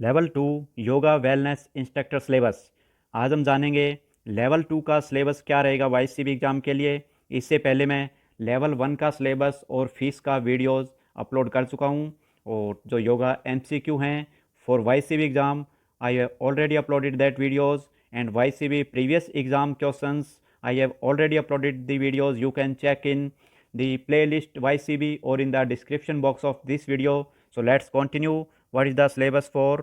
Level 2 yoga wellness instructor syllabus. आज हम जानेंगे लेवल 2 का सिलेबस क्या रहेगा वाईसीबी एग्ज़ाम के लिए। इससे पहले मैं लेवल 1 का सिलेबस और फीस का वीडियोस अपलोड कर चुका हूं, और जो योगा एमसीक्यू हैं for वाईसीबी exam, I have already uploaded that videos, and वाईसीबी previous exam questions I have already uploaded the videos. You can check in the playlist YCB or in the description box of this video. So let's continue. What is the syllabus for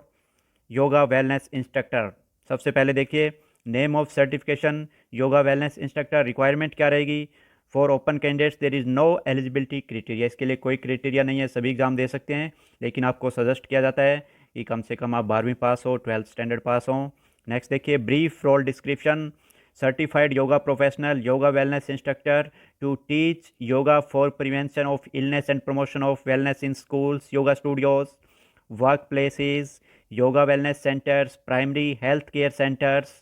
yoga wellness instructor? सबसे पहले देखिए, name of certification yoga wellness instructor. Requirement क्या रहेगी? For open candidates there is no eligibility criteria. इसके लिए कोई criteria नहीं है, सभी एग्ज़ाम दे सकते हैं, लेकिन आपको सजेस्ट किया जाता है कि कम से कम आप 12वीं पास हो, 12th स्टैंडर्ड पास हो। नेक्स्ट देखिए, brief role description. Certified yoga professional yoga wellness instructor to teach yoga for prevention of illness and promotion of wellness in schools, yoga studios, work places, yoga wellness centres, primary health care centres.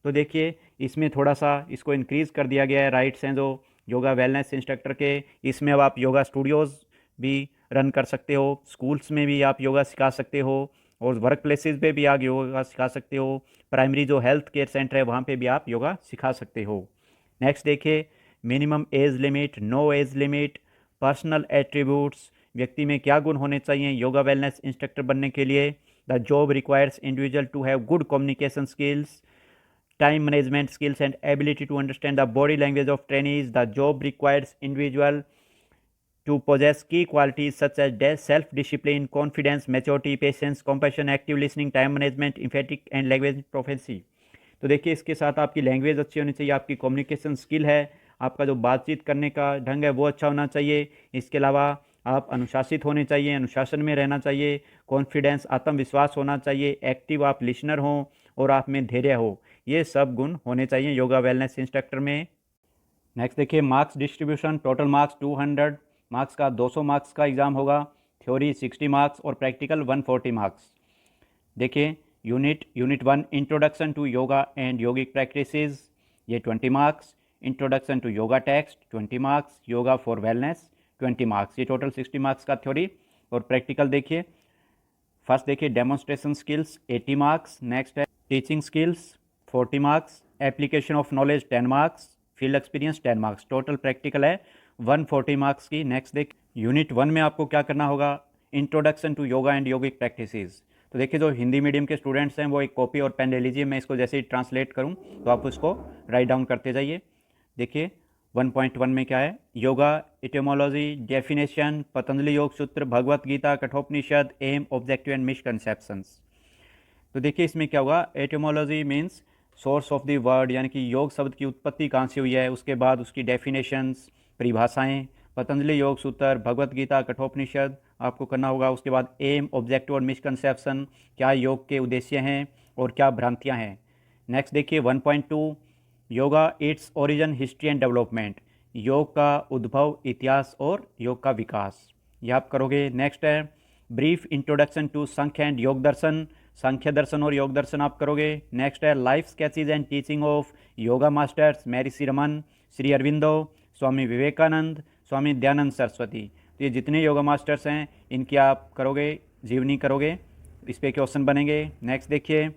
तो देखिए, इसमें थोड़ा सा इसको increase कर दिया गया है, राइट्स हैं जो योगा वेलनेस इंस्ट्रक्टर के। इसमें अब आप योगा स्टूडियोज़ भी रन कर सकते हो, स्कूल्स में भी आप योगा सिखा सकते हो, और वर्क प्लेसेस पे भी आप योगा सिखा सकते हो। प्राइमरी जो हेल्थ केयर सेंटर है वहाँ पे भी आप योगा सिखा सकते हो। नेक्स्ट देखिए, minimum age limit, no age limit, personal attributes. व्यक्ति में क्या गुण होने चाहिए योगा वेलनेस इंस्ट्रक्टर बनने के लिए? The job requires individual to have good communication skills, time management skills and ability to understand the body language of trainees. The job requires individual to possess key qualities such as self-discipline, confidence, maturity, patience, compassion, active listening, time management, emphatic and language proficiency. तो देखिए, इसके साथ आपकी language अच्छी होनी चाहिए, आपकी communication skill है, आपका जो बातचीत करने का ढंग है वो अच्छा होना चाहिए। इसके अलावा आप अनुशासित होने चाहिए, अनुशासन में रहना चाहिए, कॉन्फिडेंस आत्मविश्वास होना चाहिए, एक्टिव आप लिसनर हों, और आप में धैर्य हो। ये सब गुण होने चाहिए योगा वेलनेस इंस्ट्रक्टर में। नेक्स्ट देखिए, marks distribution. Total marks 200 marks का 200 मार्क्स का एग्ज़ाम होगा, थ्योरी 60 मार्क्स और प्रैक्टिकल 140 मार्क्स। देखिए, unit 1 introduction to yoga and yogic practices, ये 20 marks. Introduction to yoga text 20 marks, yoga for wellness 20 marks. ये total 60 marks का theory. और practical देखिए, फर्स्ट देखिए डेमोन्स्ट्रेशन स्किल्स 80 मार्क्स। नेक्स्ट है teaching skills 40 marks, application of knowledge 10 marks, field experience 10 marks. Total practical है 140 marks की। Next देख, unit 1 में आपको क्या करना होगा? Introduction to yoga and yogic practices. तो देखिए, जो हिंदी मीडियम के स्टूडेंट्स हैं वो एक कॉपी और पेन ले लीजिए, मैं इसको जैसे ही ट्रांसलेट करूँ तो आप उसको राइट डाउन करते जाइए। देखिए, 1.1 में क्या है? Yoga etymology, definition, Patanjali Yoga Sutra, Bhagavad Gita, Kathopanishad, aim, objective and misconceptions. तो देखिए, इसमें क्या होगा? Etymology means source of the word, यानी कि योग शब्द की उत्पत्ति कहाँ से हुई है, उसके बाद उसकी डेफिनेशंस, परिभाषाएं, पतंजलि योग सूत्र, भगवत गीता, कठोपनिषद आपको करना होगा। उसके बाद एम, ऑब्जेक्टिव और मिसकंसेप्शन, क्या योग के उद्देश्य हैं और क्या भ्रांतियाँ हैं। नेक्स्ट देखिए, 1.2 yoga its origin, history and development, योग का उद्भव, इतिहास और योग का विकास, ये आप करोगे। नेक्स्ट है brief introduction to Sankhya and Yoga Darshan, सांख्य दर्शन और योग दर्शन आप करोगे। नेक्स्ट है life sketches and teaching of yoga masters, महर्षि रमन, श्री अरविंदो, स्वामी विवेकानंद, स्वामी दयानंद सरस्वती। तो ये जितने योगा मास्टर्स हैं इनकी आप करोगे, जीवनी करोगे, इस पे क्वेश्चन बनेंगे। नेक्स्ट देखिए,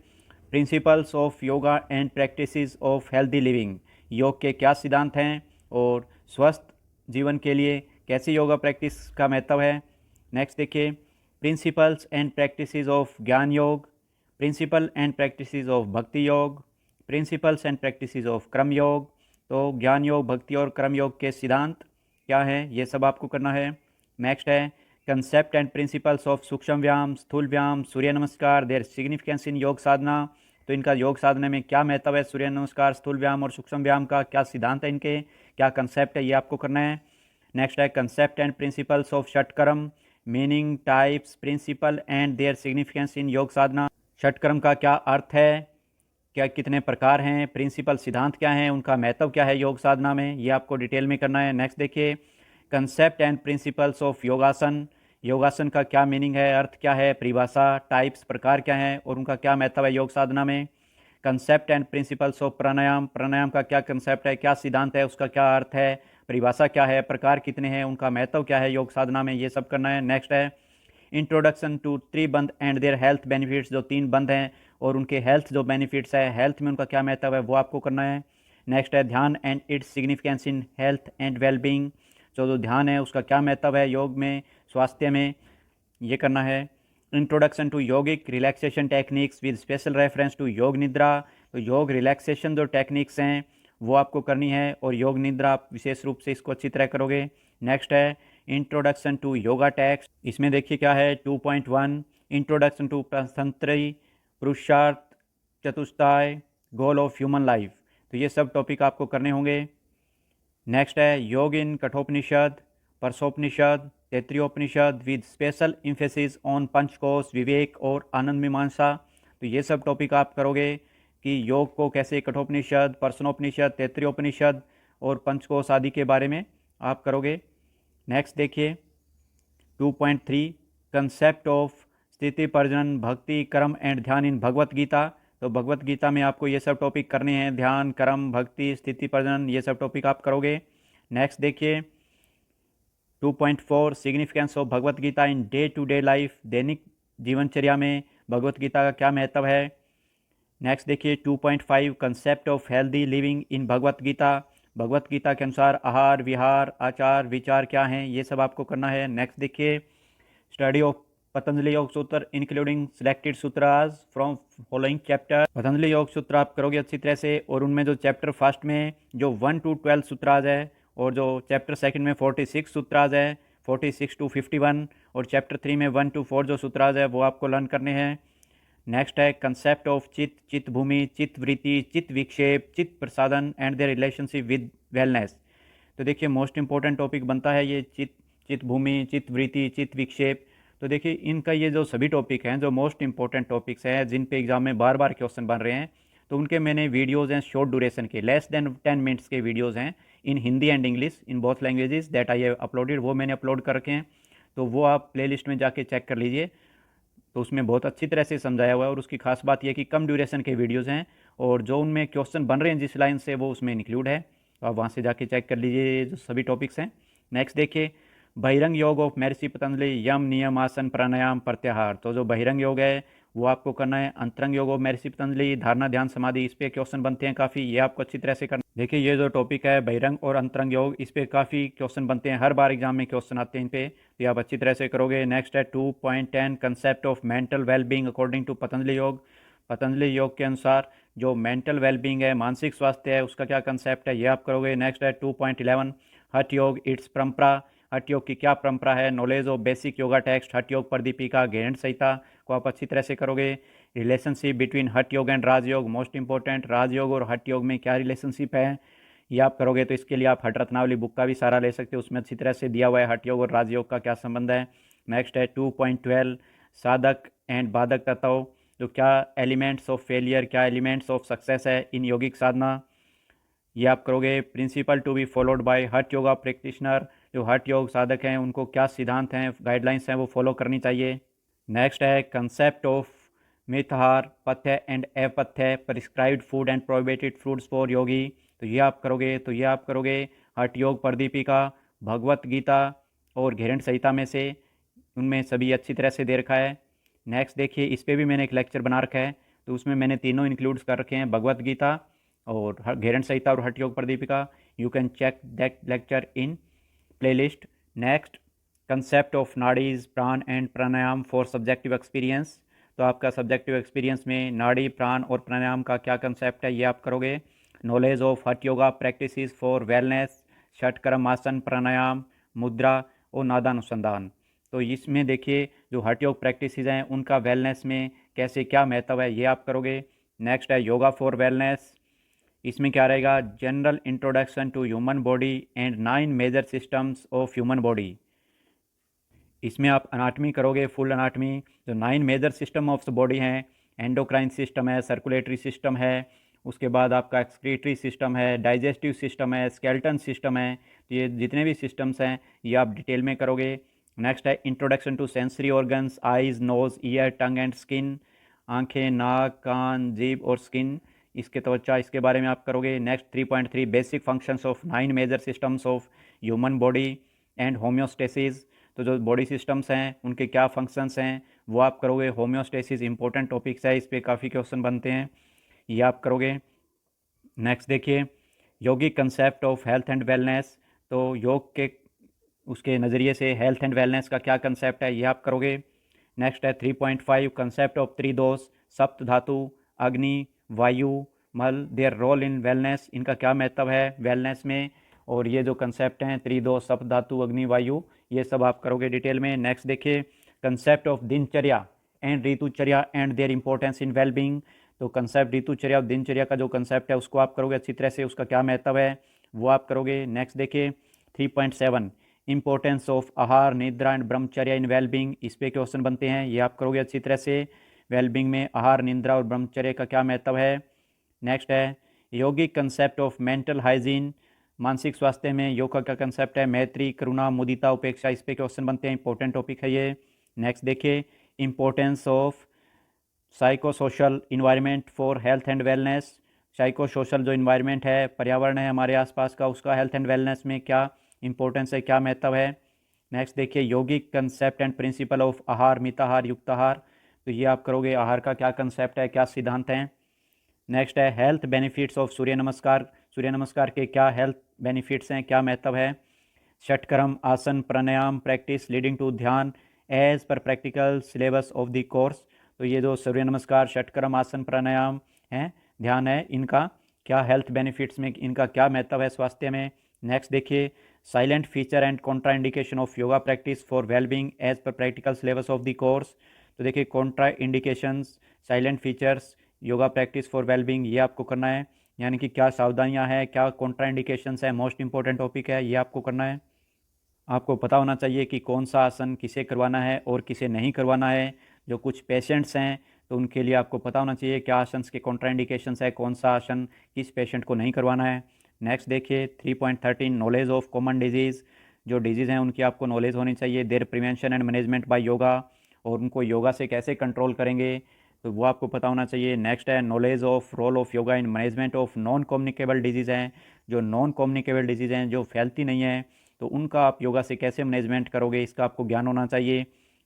principles of yoga and practices of healthy living, योग के क्या सिद्धांत हैं और स्वस्थ जीवन के लिए कैसी योगा प्रैक्टिस का महत्व है। नेक्स्ट देखिए, प्रिंसिपल्स एंड प्रैक्टिसेस ऑफ ज्ञान योग, प्रिंसिपल एंड प्रैक्टिसेस ऑफ भक्ति योग, प्रिंसिपल्स एंड प्रैक्टिसेस ऑफ क्रम योग। तो ज्ञान योग, भक्ति और क्रम योग के सिद्धांत क्या है, ये सब आपको करना है। नेक्स्ट है कंसेप्ट एंड प्रिंसिपल्स ऑफ सूक्ष्म व्यायाम, स्थूल व्यायाम, सूर्य नमस्कार, देयर सिग्निफिकेंस इन योग साधना। तो इनका योग साधना में क्या महत्व है, सूर्य नमस्कार, स्थूल व्यायाम और सूक्ष्म व्यायाम का क्या सिद्धांत है, इनके क्या कंसेप्ट है, ये आपको करना है। नेक्स्ट है concept and principles of shatkarma, meaning, types, principle and their significance in yoga sadhana. षटकर्म का क्या अर्थ है, क्या कितने प्रकार हैं, प्रिंसिपल सिद्धांत क्या हैं, उनका महत्व क्या है योग साधना में, ये आपको डिटेल में करना है। नेक्स्ट देखिए, कंसेप्ट एंड प्रिंसिपल्स ऑफ योगासन, योगासन का क्या मीनिंग है, अर्थ क्या है, परिभाषा, टाइप्स, प्रकार क्या हैं और उनका क्या महत्व है योग साधना में। कंसेप्ट एंड प्रिंसिपल्स ऑफ प्राणायाम, प्राणायाम का क्या कंसेप्ट है, क्या सिद्धांत है, उसका क्या अर्थ है, परिभाषा क्या है, प्रकार कितने हैं, उनका महत्व क्या है योग साधना में, ये सब करना है। नेक्स्ट है introduction to tribandha and their health benefits, जो 3 बंध हैं और उनके हेल्थ जो बेनिफिट्स है, हेल्थ में उनका क्या महत्व है, वो आपको करना है। नेक्स्ट है ध्यान and its significance in health and wellbeing, जो ध्यान है उसका क्या महत्व है योग में, स्वास्थ्य में, ये करना है। Introduction to yogic relaxation techniques with special reference to Yoga Nidra, तो योग रिलैक्सेशन जो टेक्निक्स हैं वो आपको करनी है और योग निद्रा आप विशेष रूप से इसको अच्छी तरह करोगे। नेक्स्ट है इंट्रोडक्शन टू योगा टेक्स्ट, इसमें देखिए क्या है 2.1 इंट्रोडक्शन टू तंत्री पुरुषार्थ चतुष्टाय गोल ऑफ ह्यूमन लाइफ, तो ये सब टॉपिक आपको करने होंगे। नेक्स्ट है yoga in Kathopanishad, Prashnopanishad, Taittiriyopanishad with special emphasis on panchakosha, viveka और आनंद मीमांसा, तो ये सब टॉपिक आप करोगे कि योग को कैसे कठोपनिषद, परसनोपनिषद, तैत्तिरीयोपनिषद और पंचकोश आदि के बारे में आप करोगे। नेक्स्ट देखिए 2.3 कंसेप्ट ऑफ स्थिति प्रजनन, भक्ति, कर्म एंड ध्यान इन भगवत गीता, तो भगवत गीता में आपको ये सब टॉपिक करने हैं, ध्यान, कर्म, भक्ति, स्थिति प्रजनन, ये सब टॉपिक आप करोगे। नेक्स्ट देखिए 2.4 significance of Bhagavad Gita in day to day life, दैनिक जीवनचर्या में भगवत गीता का क्या महत्व है। नेक्स्ट देखिए 2.5 concept of healthy living in Bhagavad Gita, Bhagavad Gita के अनुसार आहार विहार आचार विचार क्या हैं, ये सब आपको करना है। नेक्स्ट देखिए study of Patanjali Yoga Sutra including selected sutras from following chapter, Patanjali Yoga Sutra आप करोगे अच्छी तरह से, और उनमें जो चैप्टर फर्स्ट में जो 1 to 12 सूत्राज है और जो चैप्टर सेकंड में 46 सूत्राज है, 46 to 51, और चैप्टर 3 में 1 to 4 जो सूत्राज है वो आपको लर्न करने हैं। नेक्स्ट है कंसेप्ट ऑफ चित्त, चित्त भूमि, चित्त वृत्ति, chitta vikshepa, chitta prasadana and their relationship with wellness, तो देखिए मोस्ट इंपॉर्टेंट टॉपिक बनता है ये चित्त, चित्त भूमि, चित्त वृत्ति, चित्त विक्षेप, तो देखिए इनका ये जो सभी टॉपिक हैं जो मोस्ट इंपॉर्टेंट टॉपिक्स हैं जिन पे एग्जाम में बार बार क्वेश्चन बन रहे हैं, तो उनके मैंने वीडियोज़ हैं शॉर्ट ड्यूरेशन के, लेस देन 10 मिनट्स के वीडियोज़ हैं in Hindi and English in both languages that I have uploaded, वो मैंने अपलोड कर रखे हैं, तो वो आप प्लेलिस्ट में जाके चेक कर लीजिए, तो उसमें बहुत अच्छी तरह से समझाया हुआ है। और उसकी खास बात यह कि कम ड्यूरेशन के वीडियोज़ हैं और जो उनमें क्वेश्चन बन रहे हैं जिस लाइन से वो उसमें इंक्लूड है, तो आप वहाँ से जाके चेक कर लीजिए जो सभी टॉपिक्स हैं। नेक्स्ट देखिए बहिरंग योग ऑफ महर्षि पतंजलि, यम नियम आसन प्राणायाम प्रत्याहार, तो जो बहिरंग योग है वो आपको करना है। अंतरंग योग ऑफ महर्षि पतंजलि, धारणा ध्यान समाधि, इस पे क्वेश्चन बनते हैं काफ़ी, ये आपको अच्छी तरह से करना। देखिए ये जो टॉपिक है बहिरंग और अंतरंग योग, इस पे काफ़ी क्वेश्चन बनते हैं, हर बार एग्जाम में क्वेश्चन आते हैं इन पे, तो ये आप अच्छी तरह से करोगे। नेक्स्ट है 2.10 concept of mental wellbeing according to Patanjali Yoga, Patanjali योग के अनुसार जो मेंटल वेलबींग है, मानसिक स्वास्थ्य है, उसका क्या कंसेप्ट है, ये आप करोगे। नेक्स्ट है 2.11 हठ योग इट्स परंपरा, हठ योग की क्या परंपरा है, knowledge of basic yoga text, हठ योग प्रदीपिका, गैरंट संहिता को आप अच्छी तरह से करोगे। रिलेशनशिप बिटवीन हठ योग एंड राजयोग, मोस्ट इंपॉर्टेंट, राजयोग और हठ योग में क्या रिलेशनशिप है, ये आप करोगे। तो इसके लिए आप हठ रत्नावली बुक का भी सहारा ले सकते हो, उसमें अच्छी तरह से दिया हुआ है हठ योग और राजयोग का क्या संबंध है। नेक्स्ट है 2.12 साधक एंड बाधक तत्व, जो क्या एलिमेंट्स ऑफ फेलियर, क्या एलिमेंट्स ऑफ सक्सेस है इन योगिक साधना, ये आप करोगे। Principle to be followed by Hatha yoga practitioner, जो हठ योग साधक हैं उनको क्या सिद्धांत हैं, गाइडलाइंस हैं वो फॉलो करनी चाहिए। नेक्स्ट है concept of mitahara, pathya and apathya, prescribed food and prohibited foods for yogi, तो ये आप करोगे। तो ये आप करोगे हठ योग प्रदीपिका, भगवत गीता और घेरंट संहिता में से, उनमें सभी अच्छी तरह से दे रखा है। नेक्स्ट देखिए इस पर भी मैंने एक लेक्चर बना रखा है, तो उसमें मैंने तीनों इंक्लूड्स कर रखे हैं, भगवत गीता और घेरंट संहिता और Hatha Yoga Pradipika, you can check that lecture in playlist. Next concept of nadis prana and pranayama for subjective experience, तो आपका सब्जेक्टिव एक्सपीरियंस में नाड़ी प्राण और प्राणायाम का क्या कंसेप्ट है, ये आप करोगे। नॉलेज ऑफ हठ योगा प्रैक्टिसेस फॉर वेलनेस, षट कर्म आसन प्राणायाम मुद्रा और नादानुसंधान, तो इसमें देखिए जो हठ योग प्रैक्टिसेस हैं उनका वेलनेस में कैसे क्या महत्व है, ये आप करोगे। नेक्स्ट है योगा फॉर वेलनेस, इसमें क्या रहेगा, general introduction to human body and 9 major systems of human body, इसमें आप अनाटमी करोगे, फुल अनाटमी, जो 9 major system of the body हैं, एंडोक्राइन सिस्टम है, सर्कुलेटरी सिस्टम है, उसके बाद आपका एक्सक्रीटरी सिस्टम है, डाइजेस्टिव सिस्टम है, स्केलेटन सिस्टम है, तो ये जितने भी सिस्टम्स हैं ये आप डिटेल में करोगे। नेक्स्ट है introduction to sensory organs, eyes, nose, ear, tongue and skin, आंखें, नाक, कान, जीभ और स्किन, इसके त्वचा, इसके बारे में आप करोगे। Next 3.3 basic functions of 9 major systems of human body and homeostasis, तो जो बॉडी सिस्टम्स हैं उनके क्या फंक्शंस हैं वो आप करोगे। होम्योस्टेसिस इंपॉर्टेंट टॉपिक्स है, इस पर काफ़ी क्वेश्चन बनते हैं, ये आप करोगे। नेक्स्ट देखिए yogic concept of health and wellness, तो योग के उसके नज़रिए से हेल्थ एंड वेलनेस का क्या कंसेप्ट है ये आप करोगे। नेक्स्ट है 3.5 कंसेप्ट ऑफ त्रिदोष, सप्त धातु, अग्नि, वायु, मल, देयर रोल इन वेलनेस, इनका क्या महत्व है वेलनेस में। और ये जो कंसेप्ट हैं त्रिदोष, सप्त धातु, अग्नि, वायु, ये सब आप करोगे डिटेल में। नेक्स्ट देखिए concept of dinacharya and ritucharya and their importance in wellbeing, तो कंसेप्ट ऋतुचर्या और दिनचर्या का जो कंसेप्ट है उसको आप करोगे अच्छी तरह से, उसका क्या महत्व है वो आप करोगे। नेक्स्ट देखिए 3.7 इंपॉर्टेंस ऑफ आहार, निद्रा एंड ब्रह्मचर्या इन वेलबींग, इस पे क्वेश्चन बनते हैं, ये आप करोगे अच्छी तरह से। वेलबींग में आहार, निद्रा और ब्रह्मचर्य का क्या महत्व है। नेक्स्ट है योगिक कंसेप्ट ऑफ मेंटल हाइजीन, मानसिक स्वास्थ्य में योग का क्या कंसेप्ट है, मैत्री, करुणा, मुदिता, उपेक्षा, इस पे क्वेश्चन बनते हैं, इंपॉर्टेंट टॉपिक है ये। नेक्स्ट देखिए importance of psycho social environment for health and wellness, psycho social जो इन्वायरमेंट है, पर्यावरण है हमारे आसपास का, उसका हेल्थ एंड वेलनेस में क्या इंपॉर्टेंस है, क्या महत्व है। नेक्स्ट देखिए yogic concept and principle of आहार, मिताहार, युक्ताहार, तो ये आप करोगे आहार का क्या कंसेप्ट है, क्या सिद्धांत हैं। नेक्स्ट है हेल्थ बेनिफिट्स ऑफ सूर्य नमस्कार, सूर्य नमस्कार के क्या हेल्थ बेनिफिट्स हैं, क्या महत्व है। Shatkarma, asana, pranayama practice leading to dhyana as per practical syllabus of the course, तो ये जो सूर्य नमस्कार, षटकर्म, आसन, प्राणायाम है, ध्यान है, इनका क्या हेल्थ बेनिफिट्स में इनका क्या महत्व है स्वास्थ्य में। नेक्स्ट देखिए silent feature and contraindication of yoga practice for wellbeing as per practical syllabus of the course, तो देखिए contraindications, silent features, yoga practice for wellbeing, ये आपको करना है, यानी कि क्या सावधानियां हैं, क्या कॉन्ट्रा इंडिकेशंस है, मोस्ट इंपॉर्टेंट टॉपिक है, ये आपको करना है। आपको पता होना चाहिए कि कौन सा आसन किसे करवाना है और किसे नहीं करवाना है। जो कुछ पेशेंट्स हैं तो उनके लिए आपको पता होना चाहिए क्या आसन के कॉन्ट्राइंडिकेशंस है, कौन सा आसन किस पेशेंट को नहीं करवाना है। नेक्स्ट देखिए 3.13 नॉलेज ऑफ कॉमन डिजीज़, जो डिजीज़ हैं उनकी आपको नॉलेज होनी चाहिए, their prevention and management by yoga, और उनको योगा से कैसे कंट्रोल करेंगे तो वो आपको पता होना चाहिए। नेक्स्ट है knowledge of role of yoga in management of non communicable disease हैं, जो नॉन कम्युनिकेबल डिजीज़ हैं जो फैलती नहीं हैं तो उनका आप योगा से कैसे मैनेजमेंट करोगे, इसका आपको ज्ञान होना चाहिए।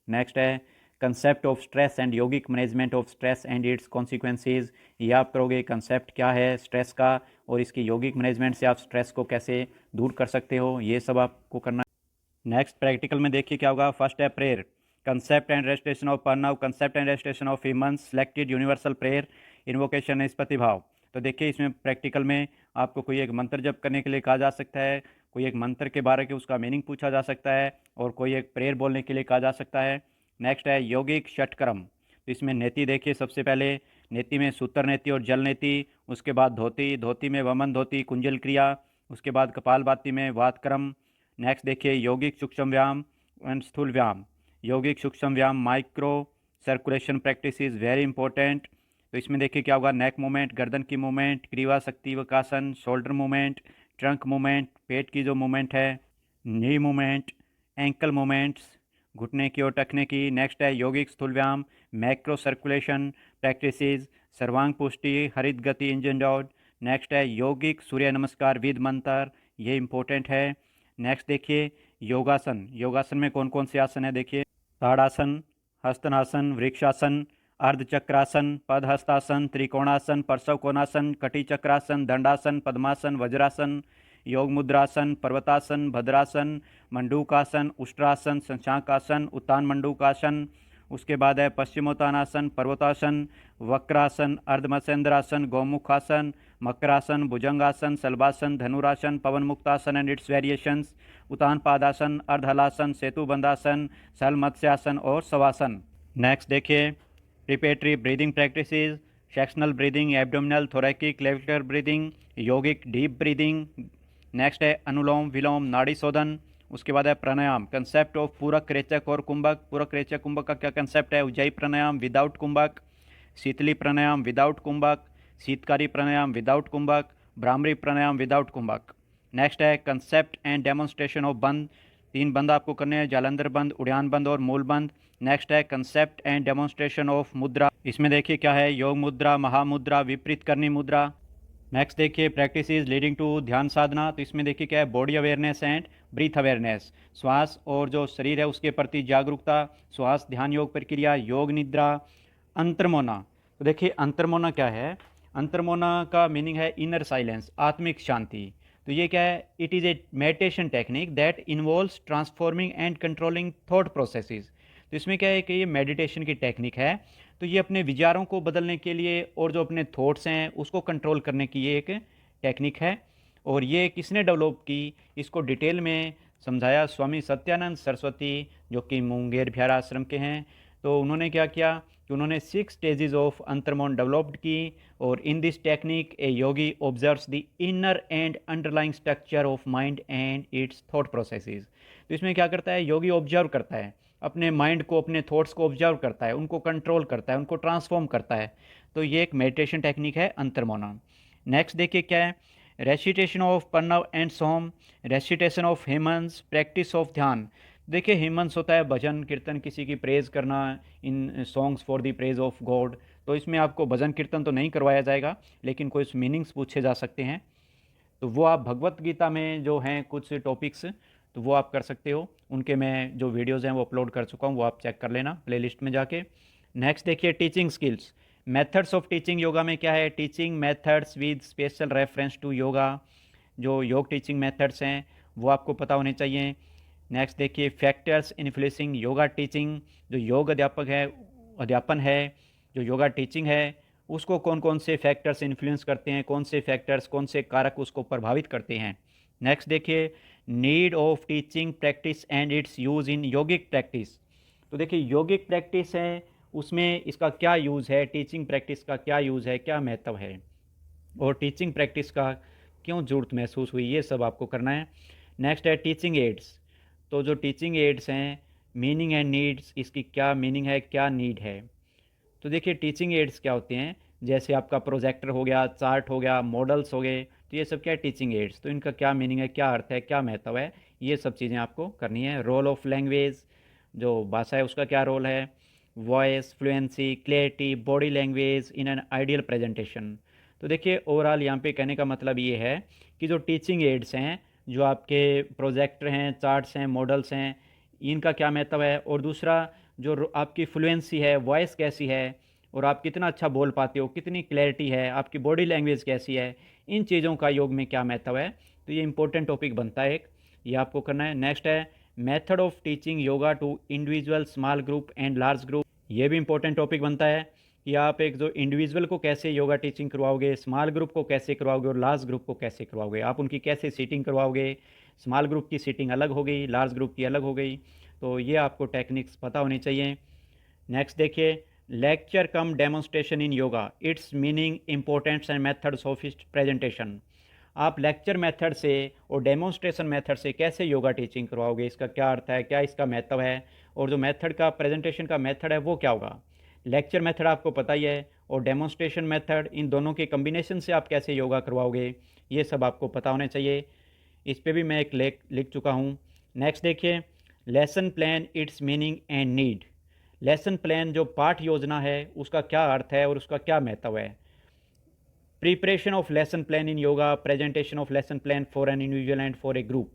नेक्स्ट है concept of stress and yogic management of stress and it's consequences, ये आप करोगे, कंसेप्ट क्या है स्ट्रेस का और इसकी योगिक मैनेजमेंट से आप स्ट्रेस को कैसे दूर कर सकते हो, ये सब आपको करना है। नेक्स्ट प्रैक्टिकल में देखिए क्या होगा। फर्स्ट है prayer, concept and registration of Pranava, concept and registration of hymns, selected universal prayer, invocation निष्पत्ति भाव, तो देखिए इसमें प्रैक्टिकल में आपको कोई एक मंत्र जप करने के लिए कहा जा सकता है, कोई एक मंत्र के बारे में उसका मीनिंग पूछा जा सकता है और कोई एक प्रेयर बोलने के लिए कहा जा सकता है। नेक्स्ट है यौगिक षटक्रम, तो इसमें नेति देखिए, सबसे पहले नेति में सूत्र नेति और जल नेति, उसके बाद धोती, धोती में वमन धोती कुंजल क्रिया, उसके बाद कपाल भाती में वातक्रम। नेक्स्ट देखिए यौगिक सूक्ष्म व्यायाम एंड स्थूल व्यायाम, यौगिक सूक्ष्म व्यायाम micro circulation practice is very important, तो इसमें देखिए क्या होगा, नेक मूवमेंट, गर्दन की मूवमेंट, ग्रीवा शक्ति वकासन, शोल्डर मूवमेंट, ट्रंक मूवमेंट, पेट की जो मूवमेंट है, नी मूवमेंट, एंकल मूवमेंट्स, घुटने की और टखने की। नेक्स्ट है यौगिक स्थूल व्यायाम मैक्रो सर्कुलेशन प्रैक्टिसेस, सर्वांग पुष्टि, हरित गति, इंजन डाउट। नेक्स्ट है यौगिक सूर्य नमस्कार विद मंत्र, ये इंपॉर्टेंट है। नेक्स्ट देखिए योगासन, योगासन में कौन कौन से आसन है देखिए, ताड़ासन, हस्तनासन, वृक्षासन, अर्धचक्रासन, पदहस्तासन, त्रिकोणासन, परसव कोणासन, कटिचक्रासन, दंडासन, पद्मासन, वज्रासन, योग मुद्रासन, पर्वतासन, भद्रासन, मंडूकासन, उष्ट्रासन, शशांकासन, उत्तान मंडूकासन, उसके बाद है Paschimottanasana, Parvatasana, Vakrasana, Ardhamatsyendrasana, Gomukhasana, Makarasana, Bhujangasana, Shalabhasana, Dhanurasana, Pavana Muktasana and its variations, Uttana Padasana, Ardhahalasana, Setubandhasana, सल मत्स्यासन और शवासन। नेक्स्ट देखिए preparatory breathing practices, sectional breathing, abdominal, thoracic, clavicular breathing, yogic deep breathing. Next है अनुलोम विलोम, नाड़ी शोधन, उसके बाद है प्राणायाम, कंसेप्ट ऑफ पूरक, रेचक और कुंभक, पूरक, रेचक, कुंभक का क्या कंसेप्ट है, उज्जाई प्राणायाम विदाउट कुंभक, शीतली प्राणायाम विदाउट कुंभक, शीतकारी प्राणायाम विदाउट कुंभक, भ्रामरी प्राणायाम विदाउट कुंभक। नेक्स्ट है कंसेप्ट एंड डेमोन्स्ट्रेशन ऑफ बंद, 3 बंद आपको करने हैं, जालंधर बंद, उड़ान बंद और मूल बंद। नेक्स्ट है कंसेप्ट एंड डेमोन्स्ट्रेशन ऑफ मुद्रा, इसमें देखिए क्या है, योग मुद्रा, महामुद्रा, विपरीत करनी मुद्रा। नेक्स्ट देखिए प्रैक्टिस इज लीडिंग टू ध्यान साधना, तो इसमें देखिए क्या है, body awareness and breath awareness, श्वास और जो शरीर है उसके प्रति जागरूकता, श्वास ध्यान योग प्रक्रिया, योग निद्रा, अंतर्मोना। तो देखिए अंतर्मोना क्या है? अंतर्मोना का मीनिंग है इनर साइलेंस, आत्मिक शांति। तो ये क्या है? It is a meditation technique that involves transforming and controlling thought processes. तो इसमें क्या है कि ये मेडिटेशन की टेक्निक है। तो ये अपने विचारों को बदलने के लिए और जो अपने थॉट्स हैं उसको कंट्रोल करने की ये एक टेक्निक है। और ये किसने डेवलप की, इसको डिटेल में समझाया स्वामी सत्यानंद सरस्वती, जो कि मुंगेर बिहार आश्रम के हैं। तो उन्होंने क्या किया कि उन्होंने 6 स्टेजेस ऑफ अंतर्मौन डेवलप्ड की। और in this technique A Yogi observes the inner and underlying structure of mind and it's thought processes. तो इसमें क्या करता है? योगी ऑब्जर्व करता है अपने माइंड को, अपने थॉट्स को ऑब्जर्व करता है, उनको कंट्रोल करता है, उनको ट्रांसफॉर्म करता है। तो ये एक मेडिटेशन टेक्निक है अंतर्मौना। नेक्स्ट देखिए क्या है? रेसिटेशन ऑफ प्रणव एंड सोम, recitation of hymns, practice of dhyana. देखिए हेमंस होता है भजन कीर्तन, किसी की प्रेज करना, in songs for the praise of God. तो इसमें आपको भजन कीर्तन तो नहीं करवाया जाएगा, लेकिन कुछ मीनिंग्स पूछे जा सकते हैं। तो वो आप भगवत गीता में जो हैं कुछ टॉपिक्स, तो वो आप कर सकते हो। उनके मैं जो वीडियोज़ हैं वो अपलोड कर चुका हूँ, वो आप चेक कर लेना प्लेलिस्ट में जाके। नेक्स्ट देखिए teaching skills, methods of teaching yoga में क्या है? Teaching methods with special reference to yoga. जो योग टीचिंग मेथड्स हैं वो आपको पता होने चाहिए। नेक्स्ट देखिए फैक्टर्स इन्फ्लुएंसिंग योगा टीचिंग। जो योग अध्यापन है, जो योगा टीचिंग है, उसको कौन कौन से फैक्टर्स इन्फ्लुएंस करते हैं, कौन से फैक्टर्स, कौन से कारक उसको प्रभावित करते हैं। नेक्स्ट देखिए need of teaching practice and it's use in yogic practice. तो देखिए योगिक प्रैक्टिस है उसमें इसका क्या यूज़ है, टीचिंग प्रैक्टिस का क्या यूज़ है, क्या महत्व है, और टीचिंग प्रैक्टिस का क्यों ज़रूरत महसूस हुई, ये सब आपको करना है। नेक्स्ट है टीचिंग एड्स। तो जो टीचिंग एड्स हैं, मीनिंग एंड नीड्स, इसकी क्या मीनिंग है, क्या नीड है। तो देखिए टीचिंग एड्स क्या होते हैं? जैसे आपका प्रोजेक्टर हो गया, चार्ट हो गया, मॉडल्स हो गए, तो ये सब क्या है? Teaching ads. तो इनका क्या मीनिंग है, क्या अर्थ है, क्या महत्व है, ये सब चीज़ें आपको करनी है। रोल ऑफ लैंग्वेज, जो भाषा है उसका क्या रोल है। Voice, fluency, clarity, body language in an ideal presentation. तो देखिए ओवरऑल यहाँ पे कहने का मतलब ये है कि जो टीचिंग एड्स हैं, जो आपके प्रोजेक्टर हैं, चार्ट्स हैं, मॉडल्स हैं, इनका क्या महत्व है। और दूसरा जो आपकी फ्लुएंसी है, वॉइस कैसी है, और आप कितना अच्छा बोल पाते हो, कितनी क्लैरिटी है, आपकी बॉडी लैंग्वेज कैसी है, इन चीज़ों का योग में क्या महत्व है। तो ये इंपॉर्टेंट टॉपिक बनता है एक, ये आपको करना है। नेक्स्ट है method of teaching yoga to individual, small group and large group. ये भी इंपॉर्टेंट टॉपिक बनता है कि आप एक जो इंडिविजुअल को कैसे योगा टीचिंग करवाओगे, स्मॉल ग्रुप को कैसे करवाओगे, और लार्ज ग्रुप को कैसे करवाओगे, आप उनकी कैसे सीटिंग करवाओगे। स्मॉल ग्रुप की सीटिंग अलग हो गई, लार्ज ग्रुप की अलग हो गई। तो ये आपको टेक्निक्स पता होनी चाहिए। नेक्स्ट देखिए lecture come demonstration in yoga, it's meaning, importance and methods of its presentation. आप लेक्चर मेथड से और डेमोन्स्ट्रेशन मेथड से कैसे योगा टीचिंग करवाओगे, इसका क्या अर्थ है, क्या इसका महत्व है, और जो मेथड का, प्रेजेंटेशन का मेथड है वो क्या होगा। लेक्चर मेथड आपको पता ही है, और डेमोन्स्ट्रेशन मेथड, इन दोनों के कम्बिनेशन से आप कैसे योगा करवाओगे, ये सब आपको पता होने चाहिए। इस पर भी मैं एक लिख चुका हूँ। नेक्स्ट देखिए lesson plan, it's meaning and need. Lesson plan जो पाठ योजना है उसका क्या अर्थ है और उसका क्या महत्व है। Preparation of lesson plan in yoga, presentation of lesson plan for an individual and for a group.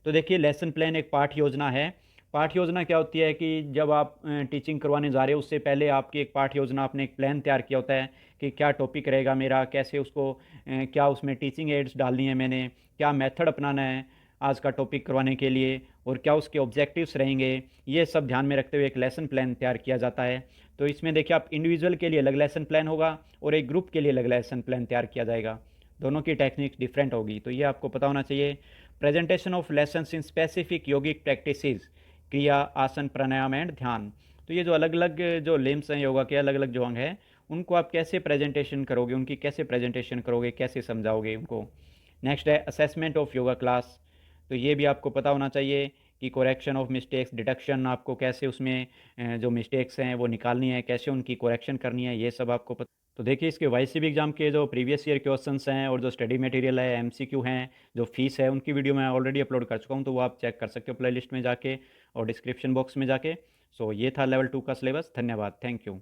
तो देखिए लेसन प्लान एक पाठ योजना है। पाठ योजना क्या होती है कि जब आप टीचिंग करवाने जा रहे हो उससे पहले आपकी एक पाठ योजना, आपने एक प्लान तैयार किया होता है कि क्या टॉपिक रहेगा मेरा, कैसे उसको क्या उसमें टीचिंग एड्स डालनी है मैंने, क्या मेथड अपनाना है आज का टॉपिक करवाने के लिए, और क्या उसके ऑब्जेक्टिव्स रहेंगे। ये सब ध्यान में रखते हुए एक लेसन प्लान तैयार किया जाता है। तो इसमें देखिए आप इंडिविजुअल के लिए अलग लेसन प्लान होगा और एक ग्रुप के लिए अलग लेसन प्लान तैयार किया जाएगा, दोनों की टेक्निक्स डिफरेंट होगी, तो ये आपको पता होना चाहिए। Presentation of lessons in specific yogic practices, क्रिया, आसन, प्राणायाम एंड ध्यान। तो ये जो अलग अलग जो लिम्स हैं योगा के, अलग अलग जो अंग हैं, उनको आप कैसे प्रेजेंटेशन करोगे, उनकी कैसे प्रेजेंटेशन करोगे, कैसे समझाओगे उनको। नेक्स्ट है असेसमेंट ऑफ योगा क्लास। तो ये भी आपको पता होना चाहिए कि करेक्शन ऑफ मिस्टेक्स, डिडक्शन, आपको कैसे उसमें जो मिस्टेक्स हैं वो निकालनी है, कैसे उनकी करेक्शन करनी है, ये सब आपको पता। तो देखिए इसके वाईसीबी एग्जाम के जो प्रीवियस ईयर क्वेश्चंस हैं और जो स्टडी मटेरियल है, एमसीक्यू हैं, जो फीस है, उनकी वीडियो मैं ऑलरेडी अपलोड कर चुका हूँ, तो वो आप चेक कर सकते हो प्लेलिस्ट में जाके और डिस्क्रिप्शन बॉक्स में जाके। सो ये था लेवल 2 का सिलेबस। धन्यवाद, थैंक यू।